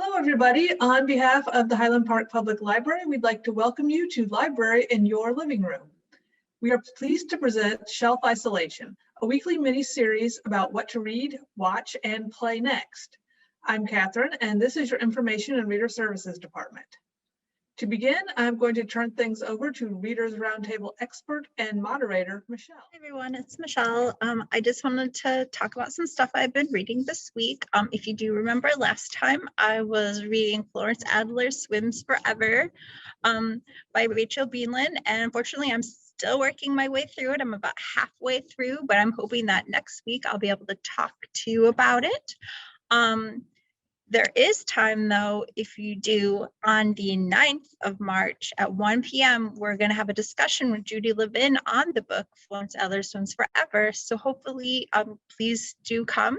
Hello, everybody. On behalf of the Highland Park Public Library, we'd like to welcome you to Library in Your Living Room. We are pleased to present Shelf Isolation, a weekly mini-series about what to read, watch, and play next. I'm Catherine, and this is your Information and Reader Services Department. To begin, I'm going to turn things over to Readers Roundtable expert and moderator, Michelle. Hi everyone, it's Michelle. I just wanted to talk about some stuff I've been reading this week. If you do remember last time, I was reading Florence Adler Swims Forever by Rachel Beanland, and unfortunately I'm still working my way through it. I'm about halfway through, but I'm hoping that next week I'll be able to talk to you about it. There is time though, if you do, on the 9th of March at 1 p.m., we're going to have a discussion with Judy Levin on the book, Florence Adler Swims Forever. So hopefully, please do come.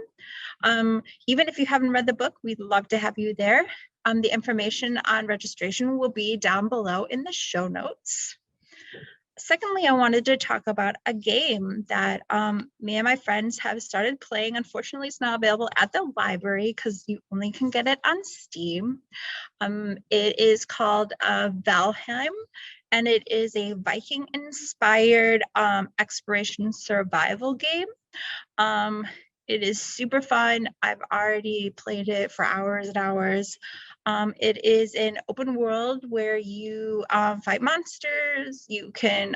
Even if you haven't read the book, we'd love to have you there. The information on registration will be down below in the show notes. Secondly, I wanted to talk about a game that me and my friends have started playing. Unfortunately, it's not available at the library because you only can get it on Steam. It is called Valheim, and it is a Viking-inspired exploration survival game. It is super fun. I've already played it for hours and hours. It is an open world where you fight monsters, you can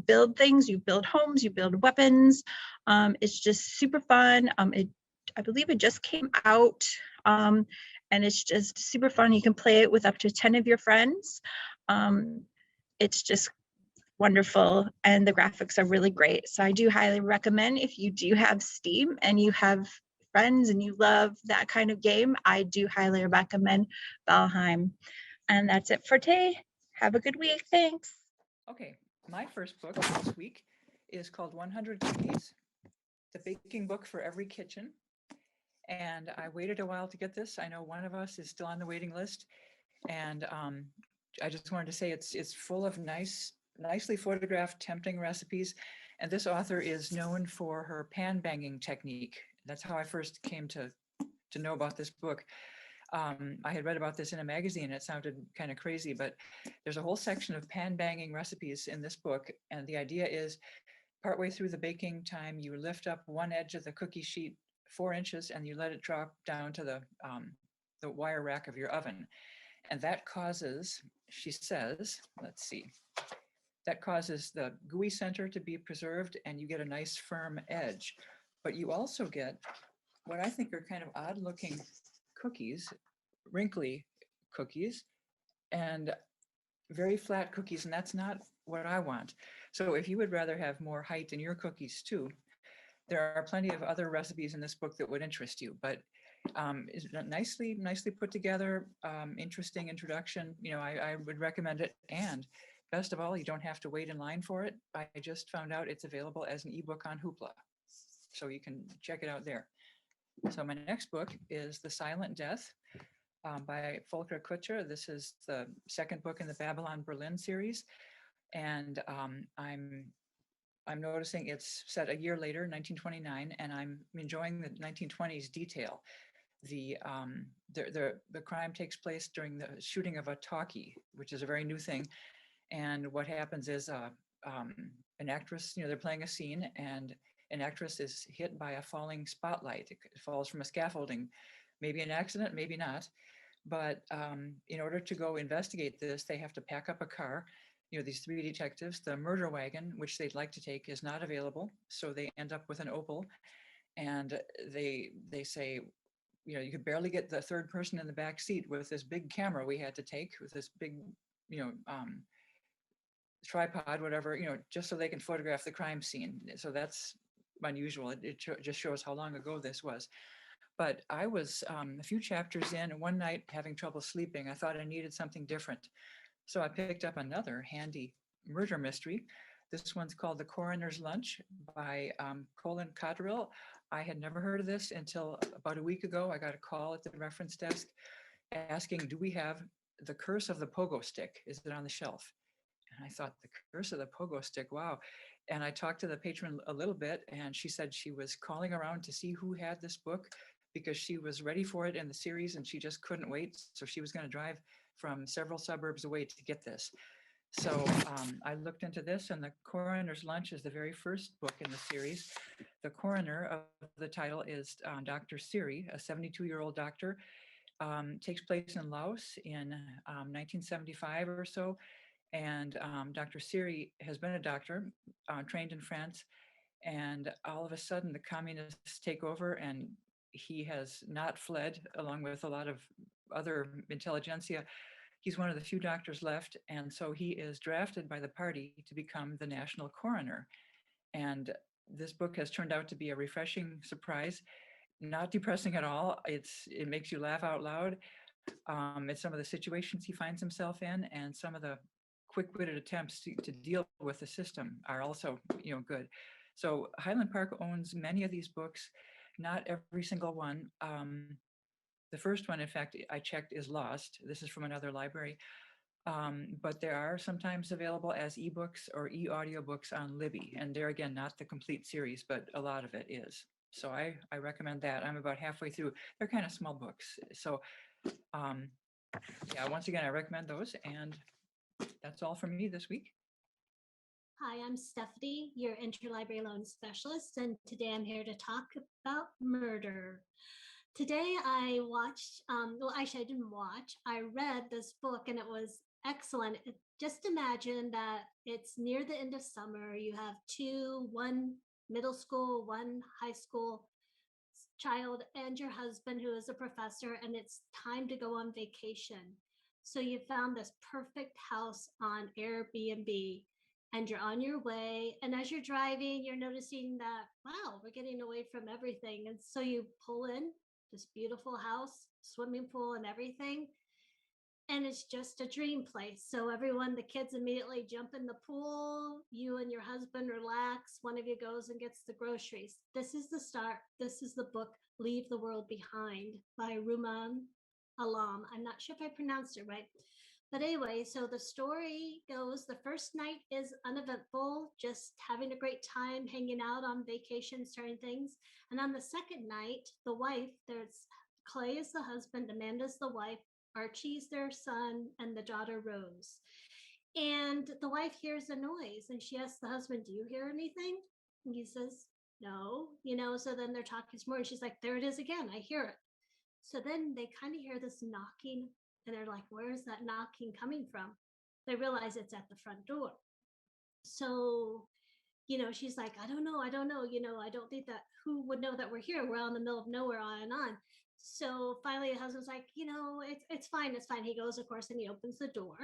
build things, you build homes, you build weapons. It's just super fun. I believe it just came out, and it's just super fun. You can play it with up to 10 of your friends. It's just wonderful, and the graphics are really great. So I do highly recommend, if you do have Steam and you have friends and you love that kind of game, I do highly recommend Valheim. And that's it for today. Have a good week. Thanks. Okay, my first book this week is called 100 Cookies, the baking book for every kitchen. And I waited a while to get this. I know one of us is still on the waiting list. And I just wanted to say it's full of nicely photographed, tempting recipes. And this author is known for her pan banging technique. That's how I first came to know about this book. I had read about this in a magazine. It sounded kind of crazy, but there's a whole section of pan banging recipes in this book. And the idea is, partway through the baking time, you lift up one edge of the cookie sheet 4 inches and you let it drop down to the wire rack of your oven. And that causes, she says, let's see, that causes the gooey center to be preserved and you get a nice firm edge. But you also get what I think are kind of odd looking cookies, wrinkly cookies, and very flat cookies, and that's not what I want. So if you would rather have more height in your cookies too, there are plenty of other recipes in this book that would interest you, but it's nicely put together, interesting introduction. You know, I would recommend it. And best of all, you don't have to wait in line for it. I just found out it's available as an ebook on Hoopla, so you can check it out there. So my next book is The Silent Death by Volker Kutscher. This is the second book in the Babylon Berlin series. And I'm noticing it's set a year later, 1929, and I'm enjoying the 1920s detail. The crime takes place during the shooting of a talkie, which is a very new thing. And what happens is an actress, you know, they're playing a scene and an actress is hit by a falling spotlight. It falls from a scaffolding, maybe an accident, maybe not. But in order to go investigate this, they have to pack up a car. You know, these 3 detectives, the murder wagon, which they'd like to take, is not available. So they end up with an Opel. And they say, you know, you could barely get the third person in the back seat with this big camera we had to take, with this big, you know, tripod, whatever, you know, just so they can photograph the crime scene. So that's unusual. It just shows how long ago this was. But I was a few chapters in, and one night having trouble sleeping, I thought I needed something different. So I picked up another handy murder mystery. This one's called The Coroner's Lunch by Colin Cotterill. I had never heard of this until about a week ago. I got a call at the reference desk asking, do we have The Curse of the Pogo Stick? Is it on the shelf? And I thought, The Curse of the Pogo Stick, wow. And I talked to the patron a little bit, and she said she was calling around to see who had this book. because she was ready for it in the series and she just couldn't wait. So she was going to drive from several suburbs away to get this. So I looked into this, and The Coroner's Lunch is the very first book in the series. The coroner of the title is Dr. Siri, a 72-year-old doctor. Takes place in Laos in 1975 or so. And Dr. Siri has been a doctor, trained in France. And all of a sudden, the communists take over, and he has not fled along with a lot of other intelligentsia. He's one of the few doctors left, and so he is drafted by the party to become the national coroner. And this book has turned out to be a refreshing surprise, not depressing at all. It makes you laugh out loud. It's some of the situations he finds himself in, and some of the quick-witted attempts to deal with the system are also, good. So Highland Park owns many of these books, not every single one. The first one, in fact, I checked, is lost. This is from another library. But there are sometimes available as ebooks or e-audiobooks on Libby. And they're, again, not the complete series, but a lot of it is. So I recommend that. I'm about halfway through. They're kind of small books. So yeah, once again, I recommend those. And that's all from me this week. Hi, I'm Stephanie, your interlibrary loan specialist, and today I'm here to talk about murder. Today I watched, well, actually I didn't watch, I read this book and it was excellent. Just imagine that it's near the end of summer. You have one middle school, one high school child, and your husband who is a professor, and it's time to go on vacation. So you found this perfect house on Airbnb. And you're on your way. And as you're driving, you're noticing that, wow, we're getting away from everything. And so you pull in this beautiful house, swimming pool and everything. And it's just a dream place. So the kids immediately jump in the pool. You and your husband relax. One of you goes and gets the groceries. This is the start. This is the book, Leave the World Behind by Ruman Alam. I'm not sure if I pronounced it right. But anyway, so the story goes, the first night is uneventful, just having a great time, hanging out on vacation, starting things. And on the second night, the wife, there's Clay is the husband, Amanda's the wife, Archie's their son, and the daughter Rose. And the wife hears a noise and she asks the husband, do you hear anything? And he says, no, so then they're talking some more. And she's like, there it is again, I hear it. So then they kind of hear this knocking. And they're like, where is that knocking coming from? They realize it's at the front door. So, she's like, I don't know. I don't think that who would know that we're here. We're out in the middle of nowhere, on and on. So finally the husband's like, it's fine. It's fine. He goes, of course, and he opens the door.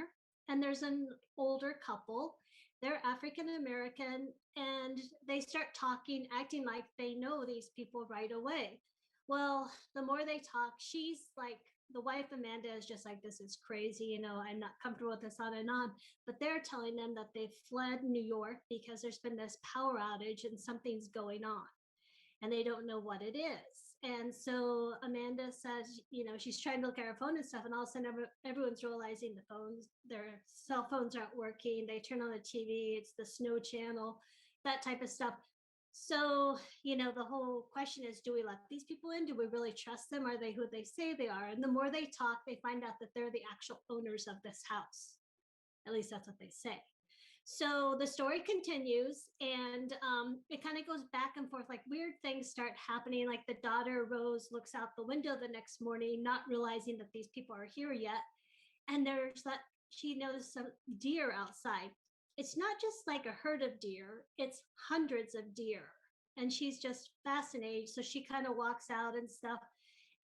And there's an older couple. They're African-American. And they start talking, acting like they know these people right away. Well, the more they talk, she's like, the wife, Amanda, is just like, this is crazy. I'm not comfortable with this, on and on. But they're telling them that they've fled New York because there's been this power outage and something's going on. And they don't know what it is. And so Amanda says, she's trying to look at her phone and stuff. And all of a sudden, everyone's realizing their cell phones aren't working. They turn on the TV. It's the Snow Channel, that type of stuff. So, the whole question is, do we let these people in? Do we really trust them? Are they who they say they are? And the more they talk, they find out that they're the actual owners of this house. At least that's what they say. So the story continues, and it kind of goes back and forth, like weird things start happening. Like the daughter, Rose, looks out the window the next morning, not realizing that these people are here yet. And she noticed some deer outside. It's not just like a herd of deer, it's hundreds of deer. And she's just fascinated. So she kind of walks out and stuff.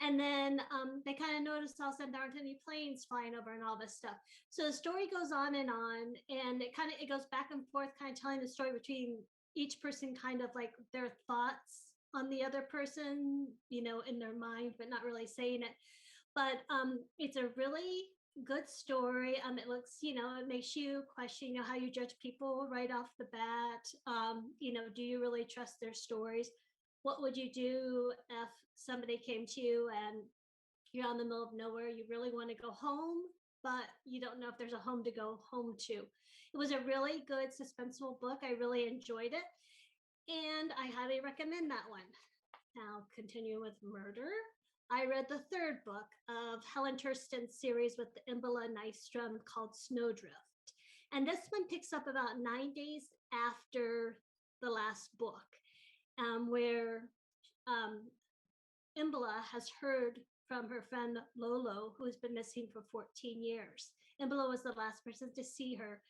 And then they kind of notice all of a sudden there aren't any planes flying over and all this stuff. So the story goes on, and it goes back and forth, kind of telling the story between each person, kind of like their thoughts on the other person, in their mind, but not really saying it. But it's a really good story. It looks, it makes you question, how you judge people right off the bat. Do you really trust their stories? What would you do if somebody came to you and you're out in the middle of nowhere? You really want to go home, but you don't know if there's a home to go home to. It was a really good suspenseful book. I really enjoyed it. And I highly recommend that one. Now, I'll continue with murder. I read the third book of Helen Tursten's series with Imbala Nystrom called Snowdrift. And this one picks up about 9 days after the last book, where Imbala has heard from her friend Lolo, who has been missing for 14 years. Imbala was the last person to see her.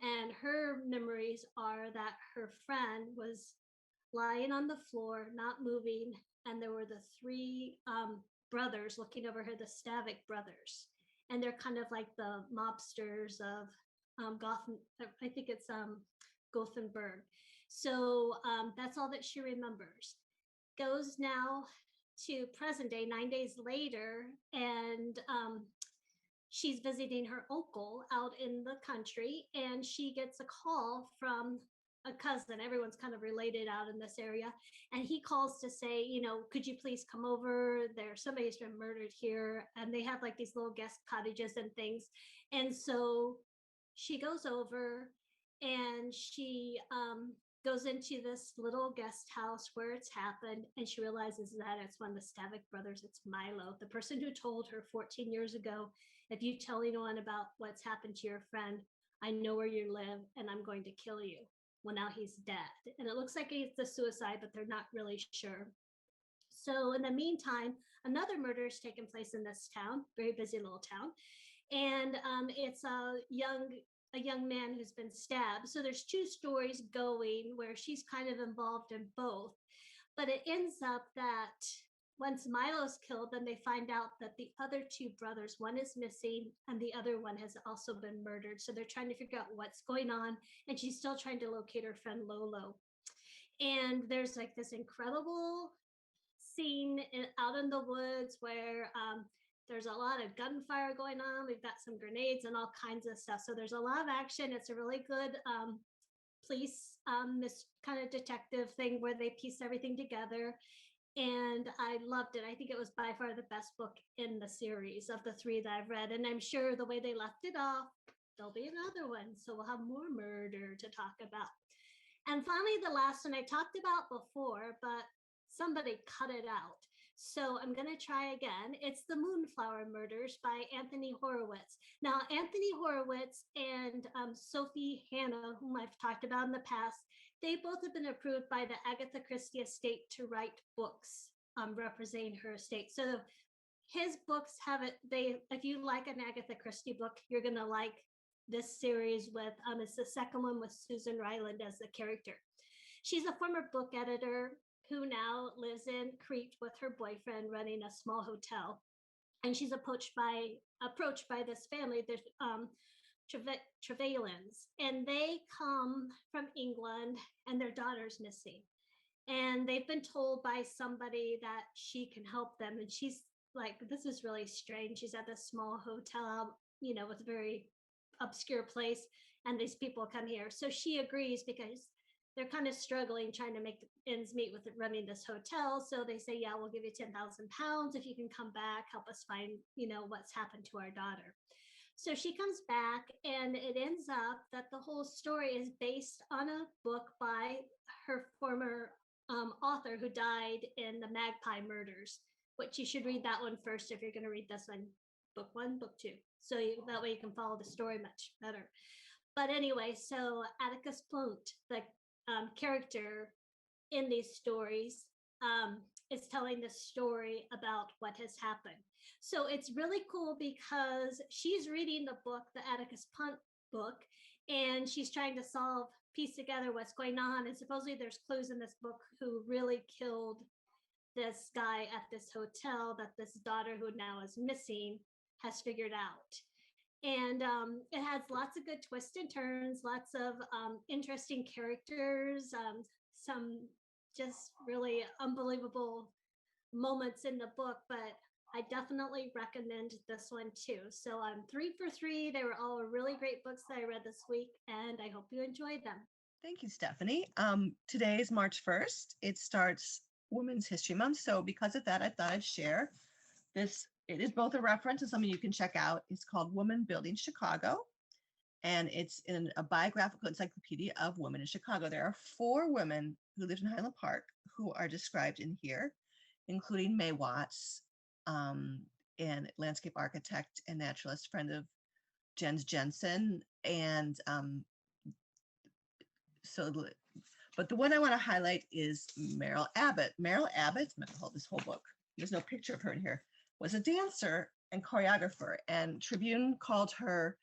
And her memories are that her friend was lying on the floor, not moving, and there were the three brothers looking over her, the Stavik brothers. And they're kind of like the mobsters of Gotham, I think it's Gothenburg. So that's all that she remembers. Goes now to present day, 9 days later, and she's visiting her uncle out in the country, and she gets a call from a cousin. Everyone's kind of related out in this area. And he calls to say, you know, could you please come over? Somebody's been murdered here. And they have like these little guest cottages and things. And so she goes over and she goes into this little guest house where it's happened. And she realizes that it's one of the Stavik brothers. It's Milo, the person who told her 14 years ago, if you tell anyone about what's happened to your friend, I know where you live and I'm going to kill you. Well, now he's dead. And it looks like it's a suicide, but they're not really sure. So in the meantime, another murder has taken place in this town, very busy little town. And it's a young man who's been stabbed. So there's two stories going where she's kind of involved in both. But it ends up that once Milo's killed, then they find out that the other two brothers, one is missing and the other one has also been murdered. So they're trying to figure out what's going on. And she's still trying to locate her friend Lolo. And there's like this incredible scene out in the woods where there's a lot of gunfire going on. We've got some grenades and all kinds of stuff. So there's a lot of action. It's a really good police, this kind of detective thing where they piece everything together. And I loved it. I think it was by far the best book in the series of the three that I've read. And I'm sure the way they left it off, there'll be another one. So we'll have more murder to talk about. And finally, the last one I talked about before, but somebody cut it out. So I'm going to try again. It's The Moonflower Murders by Anthony Horowitz. Now, Anthony Horowitz and Sophie Hannah, whom I've talked about in the past, they both have been approved by the Agatha Christie estate to write books representing her estate. So his books have it. If you like an Agatha Christie book, you're going to like this series with, it's the second one with Susan Ryland as the character. She's a former book editor who now lives in Crete with her boyfriend running a small hotel. And she's approached by this family, there's Trevelyan's, and they come from England and their daughter's missing. And they've been told by somebody that she can help them. And she's like, this is really strange. She's at this small hotel, you know, with a very obscure place. And these people come here. So she agrees because they're kind of struggling trying to make ends meet with running this hotel. So they say, yeah, we'll give you 10,000 pounds if you can come back, help us find, you know, what's happened to our daughter. So she comes back and it ends up that the whole story is based on a book by her former author who died in the Magpie murders, which you should read that one first if you're going to read this one, book two. So that way you can follow the story much better. But anyway, so Atticus Blunt, the character in these stories, is telling the story about what has happened. So it's really cool because she's reading the book, the Atticus Blunt book, and she's trying to piece together what's going on. And supposedly there's clues in this book who really killed this guy at this hotel that this daughter who now is missing has figured out. And it has lots of good twists and turns, lots of interesting characters, some just really unbelievable moments in the book, but I definitely recommend this one too. So I'm 3 for 3. They were all really great books that I read this week, and I hope you enjoyed them. Thank you, Stephanie. Today is March 1st. It starts Women's History Month. So because of that, I thought I'd share this. It is both a reference and something you can check out. It's called Woman Building Chicago, and it's in a biographical encyclopedia of women in Chicago. There are 4 women who lived in Highland Park who are described in here. including Mae Watts, and landscape architect and naturalist, friend of Jens Jensen. And but the one I want to highlight is Merrill Abbott. Merrill Abbott, I'm going to hold this whole book. There's no picture of her in here. Was a dancer and choreographer, and Tribune called her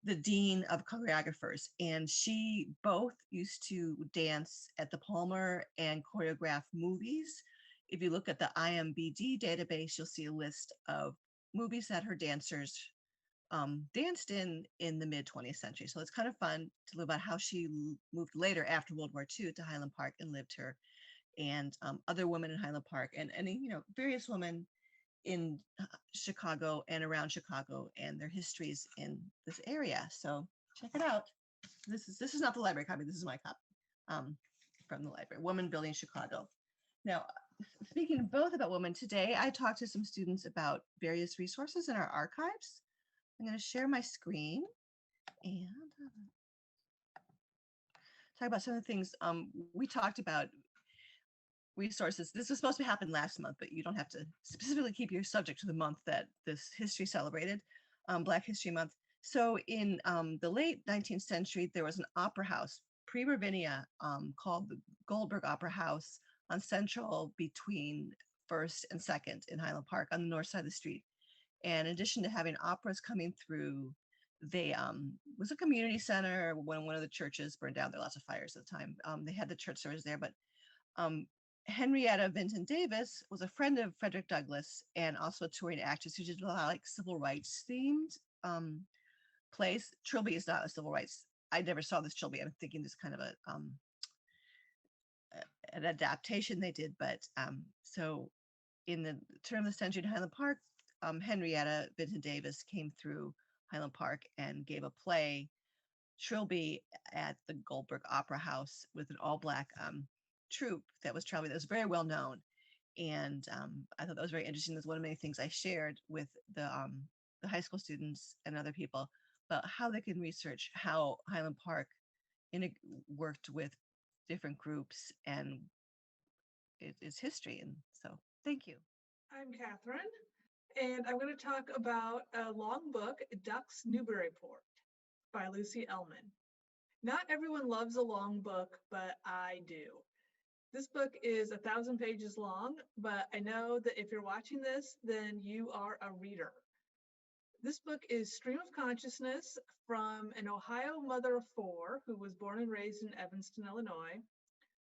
the dean of choreographers. And she both used to dance at the Palmer and choreograph movies. If you look at the IMBD database, you'll see a list of movies that her dancers danced in the mid 20th century. So it's kind of fun to learn about how she moved later after World War II to Highland Park and lived here, and other women in Highland Park, and various women in Chicago and around Chicago, and their histories in this area. So check it out. This is not the library copy. This is my copy from the library. Woman Building Chicago. Now, speaking both about women, today I talked to some students about various resources in our archives. I'm going to share my screen and talk about some of the things we talked about. Resources. This was supposed to happen last month, but you don't have to specifically keep your subject to the month that this history celebrated, Black History Month. So in the late 19th century, there was an opera house, pre-Ravinia, called the Goldberg Opera House on Central between 1st and 2nd in Highland Park on the north side of the street. And in addition to having operas coming through, they was a community center. When one of the churches burned down, there were lots of fires at the time. They had the church service there, but Henrietta Vinton Davis was a friend of Frederick Douglass and also a touring actress who did a lot of like civil rights themed plays. Trilby is not a civil rights. I never saw this Trilby. I'm thinking this kind of an adaptation they did. But so in the turn of the century in Highland Park, Henrietta Vinton Davis came through Highland Park and gave a play, Trilby, at the Goldberg Opera House with an all-black troupe that was traveling, that was very well known. And I thought that was very interesting. That's one of many things I shared with the high school students and other people about how they can research how Highland Park worked with different groups and its history. And so thank you. I'm Catherine, and I'm going to talk about a long book, Ducks Newburyport by Lucy Ellmann. Not everyone loves a long book, but I do. This book is 1,000 pages long, but I know that if you're watching this, then you are a reader. This book is stream of consciousness from an Ohio mother of 4 who was born and raised in Evanston, Illinois,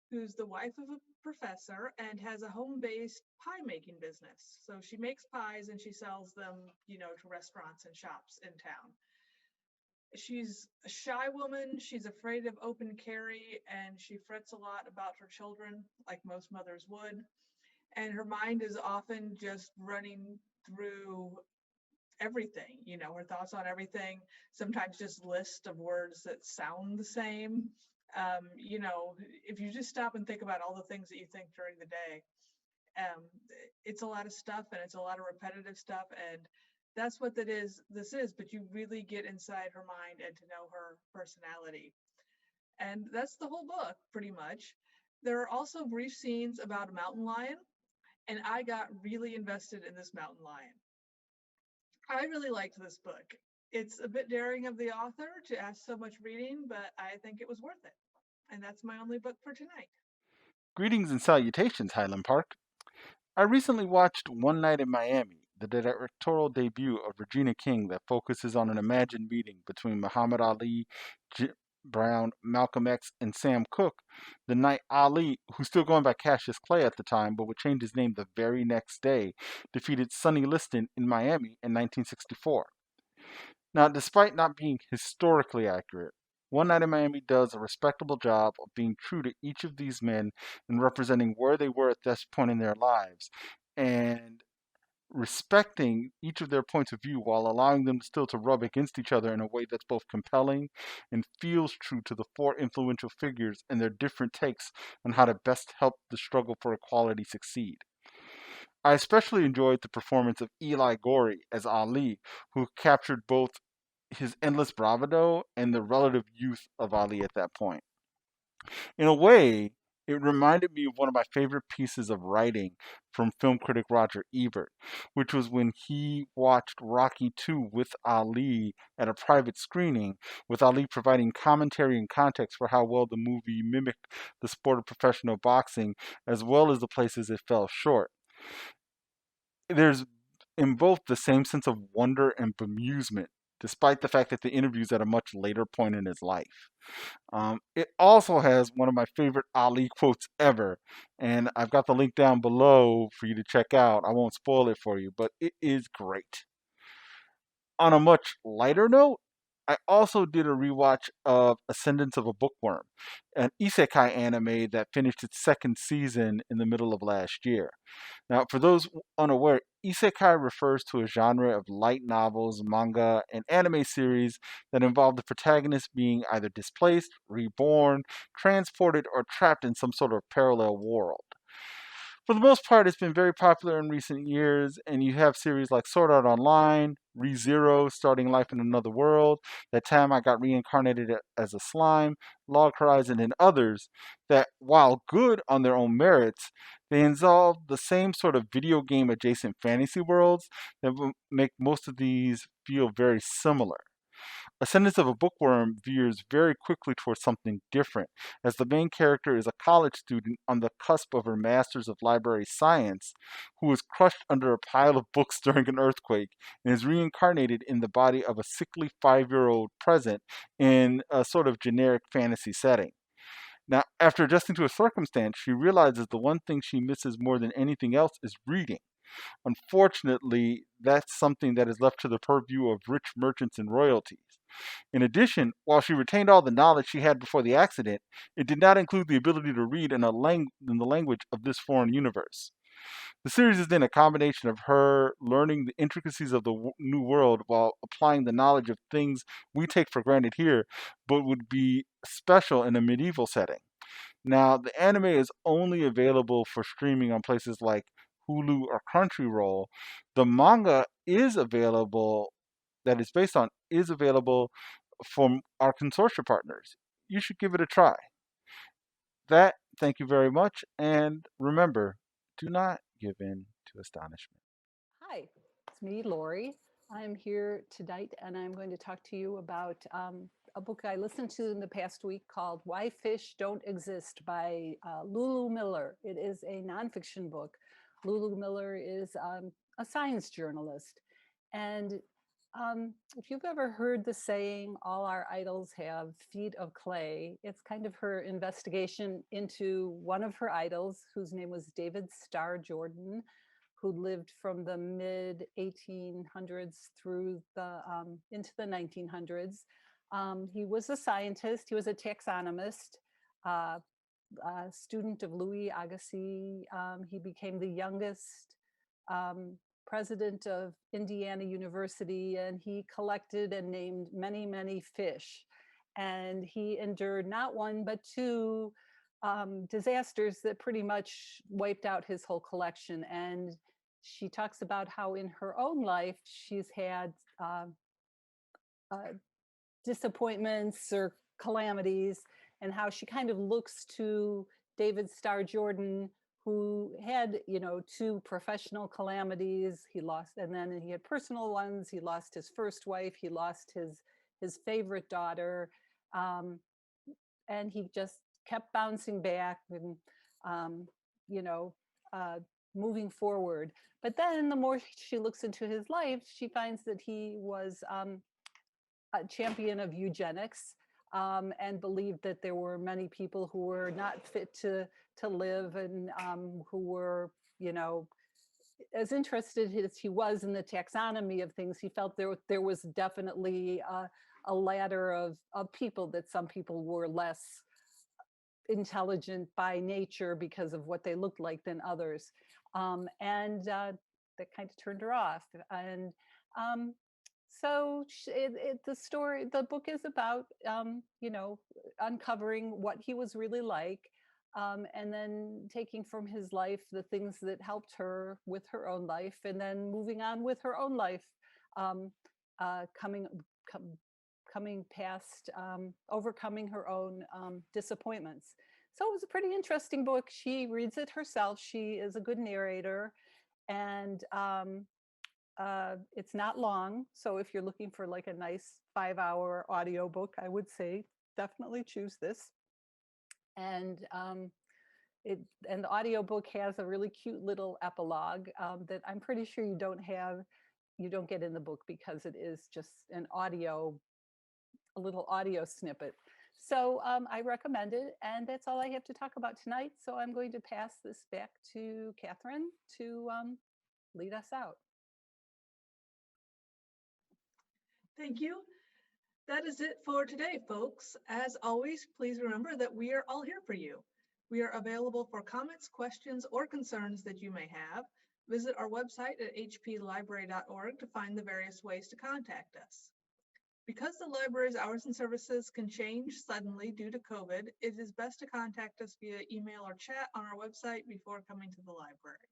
who's the wife of a professor and has a home-based pie making business. So she makes pies and she sells them, to restaurants and shops in town. She's a shy woman. She's afraid of open carry, and she frets a lot about her children, like most mothers would. And her mind is often just running through everything, her thoughts on everything, sometimes just list of words that sound the same. If you just stop and think about all the things that you think during the day, it's a lot of stuff, and it's a lot of repetitive stuff, and that's what this is, but you really get inside her mind and to know her personality. And that's the whole book, pretty much. There are also brief scenes about a mountain lion, and I got really invested in this mountain lion. I really liked this book. It's a bit daring of the author to ask so much reading, but I think it was worth it. And that's my only book for tonight. Greetings and salutations, Highland Park. I recently watched One Night in Miami, the directorial debut of Regina King that focuses on an imagined meeting between Muhammad Ali, Jim Brown, Malcolm X, and Sam Cooke, the night Ali, who's still going by Cassius Clay at the time but would change his name the very next day, defeated Sonny Liston in Miami in 1964. Now, despite not being historically accurate, One Night in Miami does a respectable job of being true to each of these men and representing where they were at this point in their lives and respecting each of their points of view while allowing them still to rub against each other in a way that's both compelling and feels true to the 4 influential figures and their different takes on how to best help the struggle for equality succeed. I especially enjoyed the performance of Eli Gorey as Ali, who captured both his endless bravado and the relative youth of Ali at that point. In a way, It reminded me of one of my favorite pieces of writing from film critic Roger Ebert, which was when he watched Rocky II with Ali at a private screening, with Ali providing commentary and context for how well the movie mimicked the sport of professional boxing, as well as the places it fell short. There's in both the same sense of wonder and bemusement, despite the fact that the interview's at a much later point in his life. It also has one of my favorite Ali quotes ever, and I've got the link down below for you to check out. I won't spoil it for you, but it is great. On a much lighter note, I also did a rewatch of Ascendance of a Bookworm, an isekai anime that finished its second season in the middle of last year. Now, for those unaware, isekai refers to a genre of light novels, manga, and anime series that involve the protagonist being either displaced, reborn, transported, or trapped in some sort of parallel world. For the most part, it's been very popular in recent years, and you have series like Sword Art Online, ReZero, Starting Life in Another World, That Time I Got Reincarnated as a Slime, Log Horizon, and others that, while good on their own merits, they involve the same sort of video game adjacent fantasy worlds that make most of these feel very similar. Ascendance of a Bookworm veers very quickly towards something different, as the main character is a college student on the cusp of her Master's of Library Science, who is crushed under a pile of books during an earthquake and is reincarnated in the body of a sickly 5-year-old present in a sort of generic fantasy setting. Now, after adjusting to a circumstance, she realizes the one thing she misses more than anything else is reading. Unfortunately, that's something that is left to the purview of rich merchants and royalties. In addition, while she retained all the knowledge she had before the accident, it did not include the ability to read in the language of this foreign universe. The series is then a combination of her learning the intricacies of the new world while applying the knowledge of things we take for granted here, but would be special in a medieval setting. Now, the anime is only available for streaming on places like Hulu or Crunchyroll. The manga is available, that is based on, is available from our consortia partners. You should give it a try. Thank you very much, and remember, do not give in to astonishment. Hi, it's me, Lori. I'm here tonight and I'm going to talk to you about a book I listened to in the past week called Why Fish Don't Exist by Lulu Miller. It is a nonfiction book. Lulu Miller is a science journalist. And if you've ever heard the saying, all our idols have feet of clay, it's kind of her investigation into one of her idols, whose name was David Starr Jordan, who lived from the mid 1800s through the into the 1900s. He was a scientist. He was a taxonomist, a student of Louis Agassiz. He became the youngest president of Indiana University, and he collected and named many, many fish. And he endured not one, but two disasters that pretty much wiped out his whole collection. And she talks about how in her own life, she's had disappointments or calamities, and how she kind of looks to David Starr Jordan, who had, two professional calamities. He lost, and then he had personal ones. He lost his first wife. He lost his favorite daughter. And he just kept bouncing back and, moving forward. But then the more she looks into his life, she finds that he was a champion of eugenics, and believed that there were many people who were not fit to live, and who were, as interested as he was in the taxonomy of things, he felt there was definitely a ladder of people, that some people were less intelligent by nature because of what they looked like than others. And that kind of turned her off. And so the book is about, uncovering what he was really like, and then taking from his life the things that helped her with her own life, and then moving on with her own life, coming past, overcoming her own disappointments. So it was a pretty interesting book. She reads it herself. She is a good narrator, and it's not long. So if you're looking for like a nice 5-hour audiobook, I would say definitely choose this. And and the audiobook has a really cute little epilogue that I'm pretty sure you don't get in the book, because it is just a little audio snippet. So I recommend it, and that's all I have to talk about tonight. So I'm going to pass this back to Catherine to lead us out. Thank you. That is it for today, folks. As always, please remember that we are all here for you. We are available for comments, questions, or concerns that you may have. Visit our website at hplibrary.org to find the various ways to contact us. Because the library's hours and services can change suddenly due to COVID, it is best to contact us via email or chat on our website before coming to the library.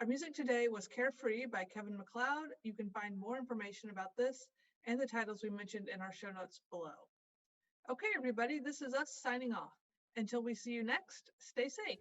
Our music today was Carefree by Kevin MacLeod. You can find more information about this and the titles we mentioned in our show notes below. Okay, everybody, this is us signing off. Until we see you next, stay safe.